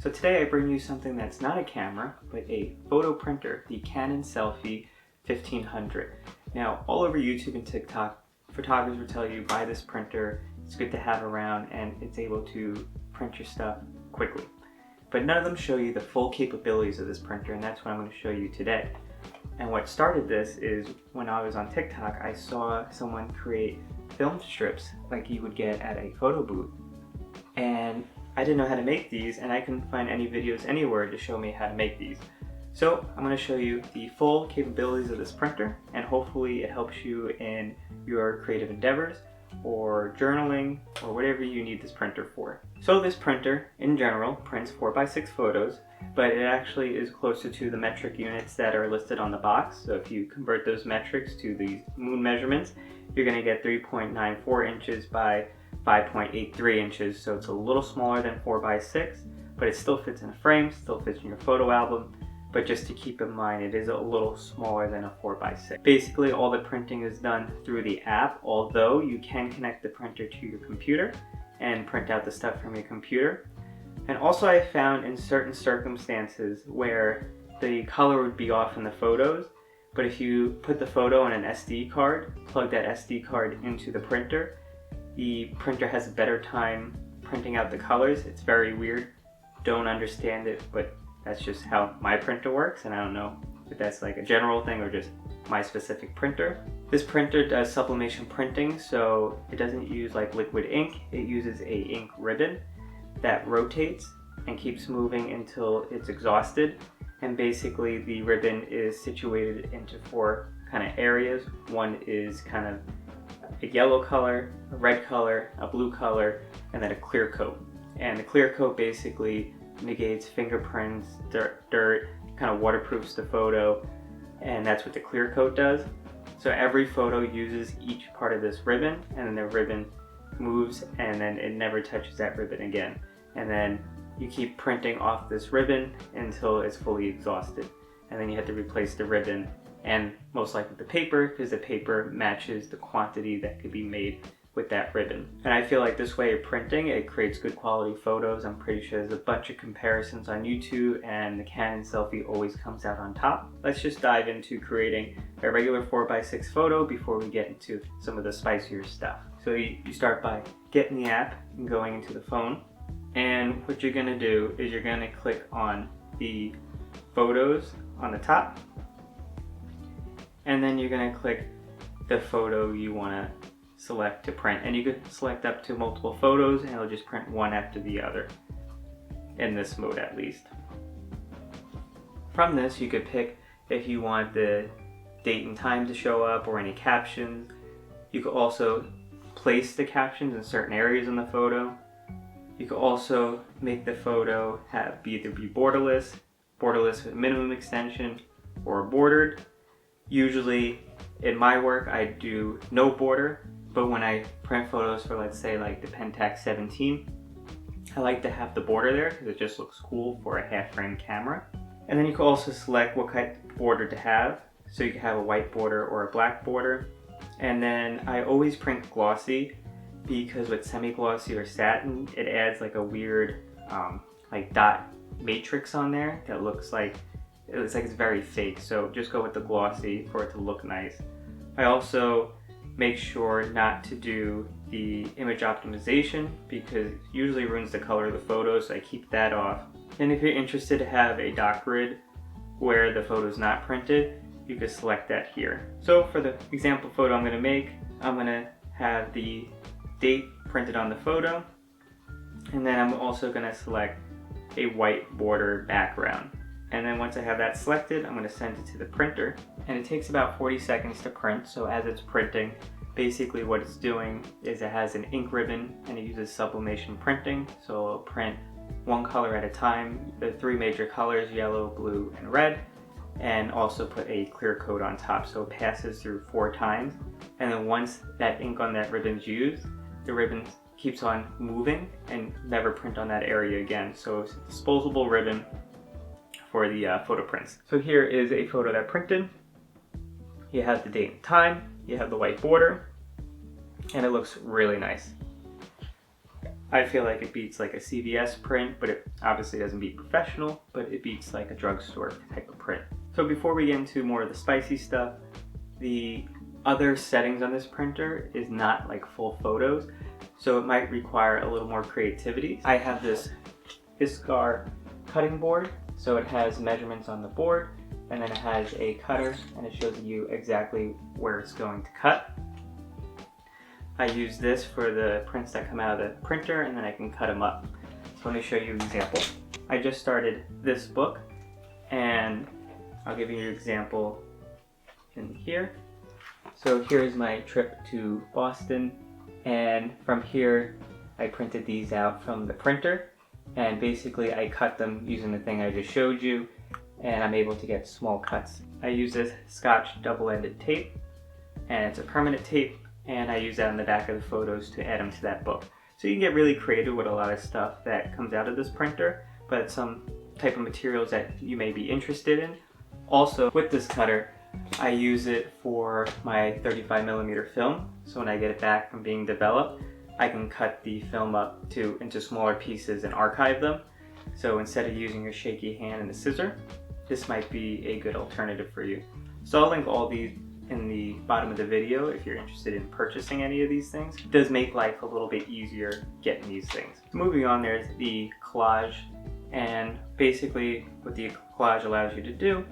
So today I bring you something that's not a camera, but a photo printer, the Canon Selphy 1500. Now, all over YouTube and TikTok, photographers will tell you buy this printer, it's good to have around, and it's able to print your stuff quickly. But none of them show you the full capabilities of this printer, and that's what I'm going to show you today. And what started this is when I was on TikTok, I saw someone create film strips like you would get at a photo booth. And I didn't know how to make these, and I couldn't find any videos anywhere to show me how to make these. So I'm going to show you the full capabilities of this printer, and hopefully it helps you in your creative endeavors or journaling or whatever you need this printer for. So this printer in general prints 4x6 photos, but it actually is closer to the metric units that are listed on the box. So if you convert those metrics to these moon measurements, you're going to get 3.94 inches by 5.83 inches. So it's a little smaller than 4x6, but it still fits in a frame, still fits in your photo album. But just to keep in mind, it is a little smaller than a 4x6. Basically, all the printing is done through the app, although you can connect the printer to your computer and print out the stuff from your computer. And also I found in certain circumstances where the color would be off in the photos, but if you put the photo on an SD card, plug that SD card into the printer has a better time printing out the colors. It's very weird. Don't understand it, but that's just how my printer works, and I don't know if that's like a general thing or just my specific printer. This printer does sublimation printing, so it doesn't use like liquid ink. It uses a ink ribbon that rotates and keeps moving until it's exhausted. And basically the ribbon is situated into 4 kind of areas. One is kind of a yellow color, a red color, a blue color, and then a clear coat. And the clear coat basically negates fingerprints, dirt, kind of waterproofs the photo, and that's what the clear coat does. So every photo uses each part of this ribbon, and then the ribbon moves, and then it never touches that ribbon again. And then you keep printing off this ribbon until it's fully exhausted. And then you have to replace the ribbon and most likely the paper, because the paper matches the quantity that could be made with that ribbon. And I feel like this way of printing, it creates good quality photos. I'm pretty sure there's a bunch of comparisons on YouTube, and the Canon Selphy always comes out on top. Let's just dive into creating a regular 4x6 photo before we get into some of the spicier stuff. So you start by getting the app and going into the phone. And what you're gonna do is you're gonna click on the photos on the top, and then you're gonna click the photo you wanna select to print, and you could select up to multiple photos and it'll just print one after the other, in this mode at least. From this you could pick if you want the date and time to show up or any captions. You could also place the captions in certain areas in the photo. You could also make the photo either be borderless with minimum extension, or bordered. Usually in my work I do no border, but when I print photos for, let's say, like the Pentax 17, I like to have the border there because it just looks cool for a half frame camera. And then you can also select what kind of border to have. So you can have a white border or a black border. And then I always print glossy, because with semi-glossy or satin, it adds like a weird like dot matrix on there that looks like it's very fake. So just go with the glossy for it to look nice. I also make sure not to do the image optimization because it usually ruins the color of the photo, so I keep that off. And if you're interested to have a dot grid where the photo is not printed, you can select that here. So for the example photo I'm going to make, I'm going to have the date printed on the photo, and then I'm also going to select a white border background. And then once I have that selected, I'm going to send it to the printer, and it takes about 40 seconds to print. So as it's printing, basically what it's doing is it has an ink ribbon and it uses sublimation printing, so it'll print one color at a time, the 3 major colors, yellow, blue, and red, and also put a clear coat on top, so it passes through 4 times. And then once that ink on that ribbon's used, the ribbon keeps on moving and never print on that area again. So it's a disposable ribbon for the photo prints. So here is a photo that printed. You have the date and time, you have the white border, and it looks really nice. I feel like it beats like a CVS print, but it obviously doesn't beat professional, but it beats like a drugstore type of print. So before we get into more of the spicy stuff, the other settings on this printer is not like full photos, so it might require a little more creativity. I have this Fiskars cutting board, so it has measurements on the board, and then it has a cutter, and it shows you exactly where it's going to cut. I use this for the prints that come out of the printer, and then I can cut them up. So let me show you an example. I just started this book, and I'll give you an example in here. So here's my trip to Boston, and from here I printed these out from the printer, and basically I cut them using the thing I just showed you, and I'm able to get small cuts. I use this Scotch double-ended tape, and it's a permanent tape, and I use that on the back of the photos to add them to that book. So you can get really creative with a lot of stuff that comes out of this printer, but some type of materials that you may be interested in. Also, with this cutter, I use it for my 35mm film, so when I get it back from being developed, I can cut the film up into smaller pieces and archive them. So instead of using your shaky hand and a scissor, this might be a good alternative for you. So I'll link all these in the bottom of the video if you're interested in purchasing any of these things. It does make life a little bit easier getting these things. Moving on, there's the Collage, and basically what the Collage allows you to do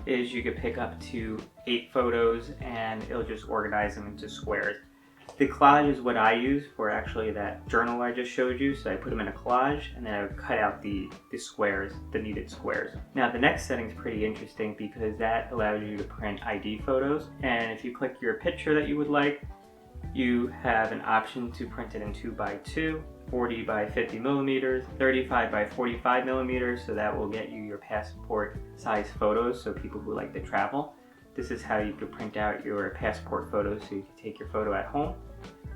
is you could pick up to 8 photos and it'll just organize them into squares. The collage is what I use for actually that journal I just showed you, so I put them in a collage and then I would cut out the squares, the needed squares. Now the next setting is pretty interesting because that allows you to print ID photos, and if you click your picture that you would like, you have an option to print it in 2x2, 40 by 50 millimeters, 35 by 45 millimeters, so that will get you your passport size photos, so people who like to travel. This is how you could print out your passport photos, so you can take your photo at home,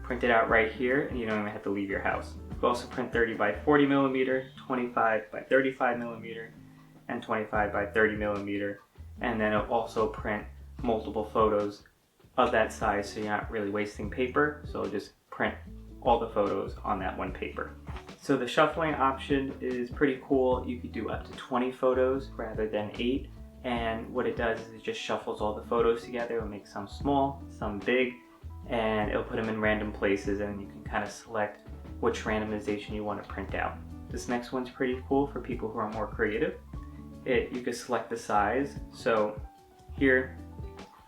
print it out right here, and you don't even have to leave your house. You can also print 30 by 40 millimeter, 25 by 35 millimeter, and 25 by 30 millimeter, and then it'll also print multiple photos of that size, so you're not really wasting paper, so it'll just print all the photos on that one paper. So the shuffling option is pretty cool. You could do up to 20 photos rather than 8. And what it does is it just shuffles all the photos together. It'll make some small, some big, and it'll put them in random places, and you can kind of select which randomization you want to print out. This next one's pretty cool for people who are more creative. You can select the size. So here,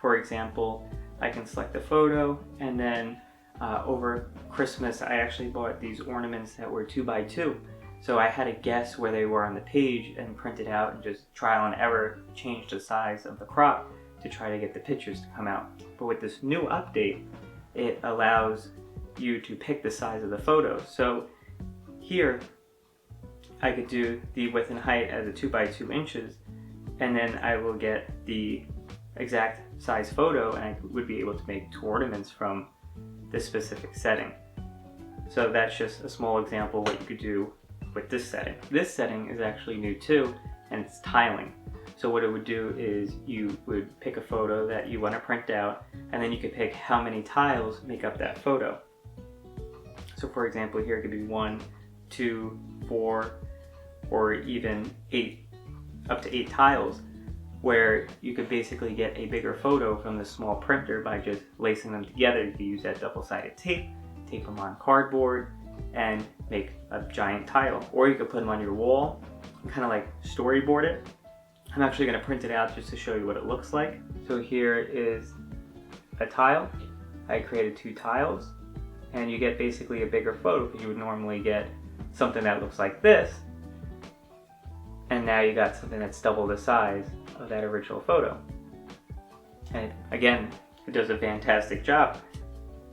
for example, I can select the photo, and then over Christmas I actually bought these ornaments that were 2x2. So I had to guess where they were on the page and print it out and just trial and error change the size of the crop to try to get the pictures to come out. But with this new update, it allows you to pick the size of the photo. So here I could do the width and height as a 2x2 inches, and then I will get the exact size photo, and I would be able to make 2 ornaments from this specific setting. So that's just a small example of what you could do with this setting. This setting is actually new too, and it's tiling. So what it would do is you would pick a photo that you want to print out, and then you could pick how many tiles make up that photo. So for example, here it could be 1, 2, 4, or even 8, up to 8 tiles, where you could basically get a bigger photo from the small printer by just lacing them together. You could use that double-sided tape, tape them on cardboard, and make a giant tile. Or you could put them on your wall and kind of like storyboard it. I'm actually going to print it out just to show you what it looks like. So here is a tile. I created 2 tiles, and you get basically a bigger photo because you would normally get something that looks like this, and now you got something that's double the size of that original photo. And again, it does a fantastic job.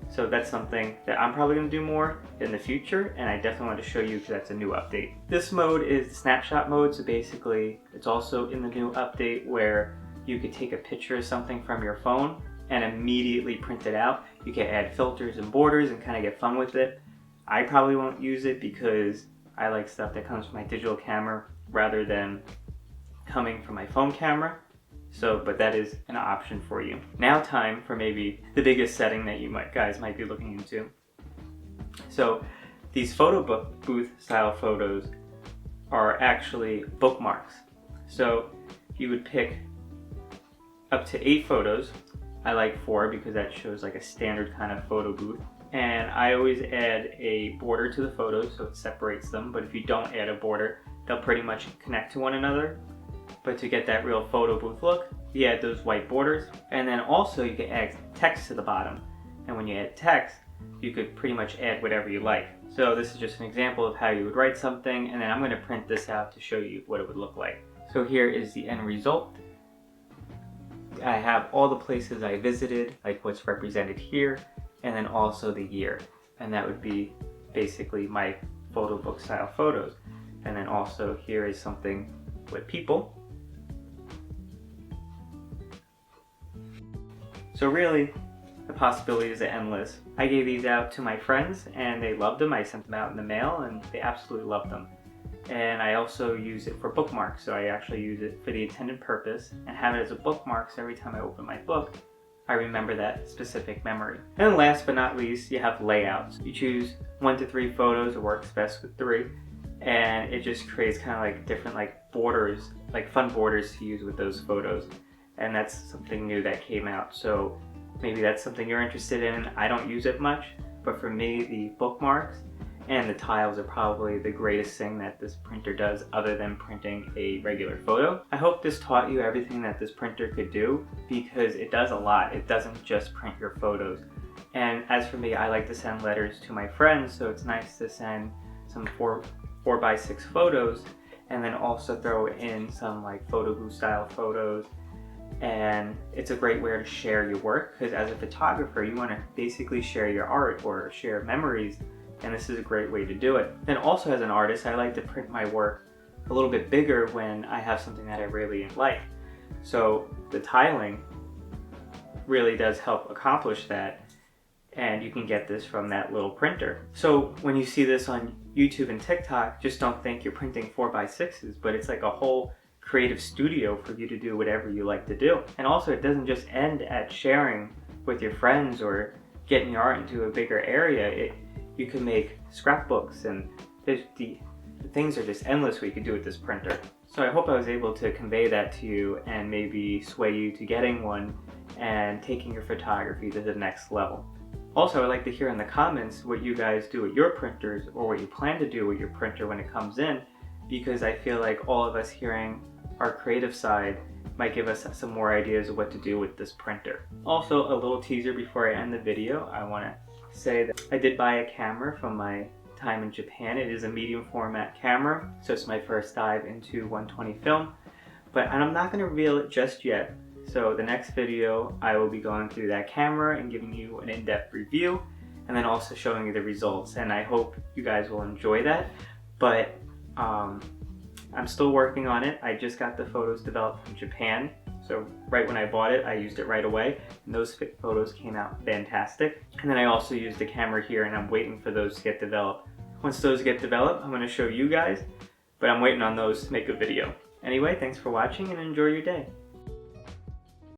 So that's something that I'm probably going to do more in the future, and I definitely want to show you because that's a new update. This mode is the snapshot mode, so basically it's also in the new update where you could take a picture of something from your phone and immediately print it out. You can add filters and borders and kind of get fun with it. I probably won't use it because I like stuff that comes from my digital camera rather than coming from my phone camera. So, but that is an option for you. Now time for maybe the biggest setting that you guys might be looking into. So these photo booth style photos are actually bookmarks. So you would pick up to 8 photos. I like 4 because that shows like a standard kind of photo booth. And I always add a border to the photos so it separates them, but if you don't add a border, they'll pretty much connect to one another. But to get that real photo booth look, you add those white borders. And then also you can add text to the bottom. And when you add text, you could pretty much add whatever you like. So this is just an example of how you would write something, and then I'm going to print this out to show you what it would look like. So here is the end result. I have all the places I visited, like what's represented here, and then also the year. And that would be basically my photo book style photos. And then also here is something with people. So really, the possibilities are endless. I gave these out to my friends and they loved them. I sent them out in the mail and they absolutely loved them. And I also use it for bookmarks, so I actually use it for the intended purpose and have it as a bookmark, so every time I open my book, I remember that specific memory. And last but not least, you have layouts. You choose 1 to 3 photos, it works best with 3, and it just creates kind of like different like borders, like fun borders to use with those photos. And that's something new that came out, so maybe that's something you're interested in. I don't use it much, but for me, the bookmarks and the tiles are probably the greatest thing that this printer does other than printing a regular photo. I hope this taught you everything that this printer could do, because it does a lot. It doesn't just print your photos. And as for me, I like to send letters to my friends, so it's nice to send some 4x6 photos and then also throw in some like photo booth style photos. And it's a great way to share your work, because as a photographer, you want to basically share your art or share memories, and this is a great way to do it. And also as an artist, I like to print my work a little bit bigger when I have something that I really like. So the tiling really does help accomplish that, and you can get this from that little printer. So when you see this on YouTube and TikTok, just don't think you're printing 4x6s, but it's like a whole creative studio for you to do whatever you like to do. And also it doesn't just end at sharing with your friends or getting your art into a bigger area. You can make scrapbooks, and the things are just endless what you can do with this printer. So I hope I was able to convey that to you and maybe sway you to getting one and taking your photography to the next level. Also, I'd like to hear in the comments what you guys do with your printers, or what you plan to do with your printer when it comes in, because I feel like all of us hearing our creative side might give us some more ideas of what to do with this printer. Also, a little teaser before I end the video, I want to say that I did buy a camera from my time in Japan. It is a medium format camera, so it's my first dive into 120 film, but I'm not going to reveal it just yet. So the next video, I will be going through that camera and giving you an in-depth review, and then also showing you the results, and I hope you guys will enjoy that. But I'm still working on it. I just got the photos developed from Japan, so right when I bought it, I used it right away, and those photos came out fantastic. And then I also used the camera here, and I'm waiting for those to get developed. Once those get developed, I'm going to show you guys, but I'm waiting on those to make a video. Anyway, thanks for watching and enjoy your day.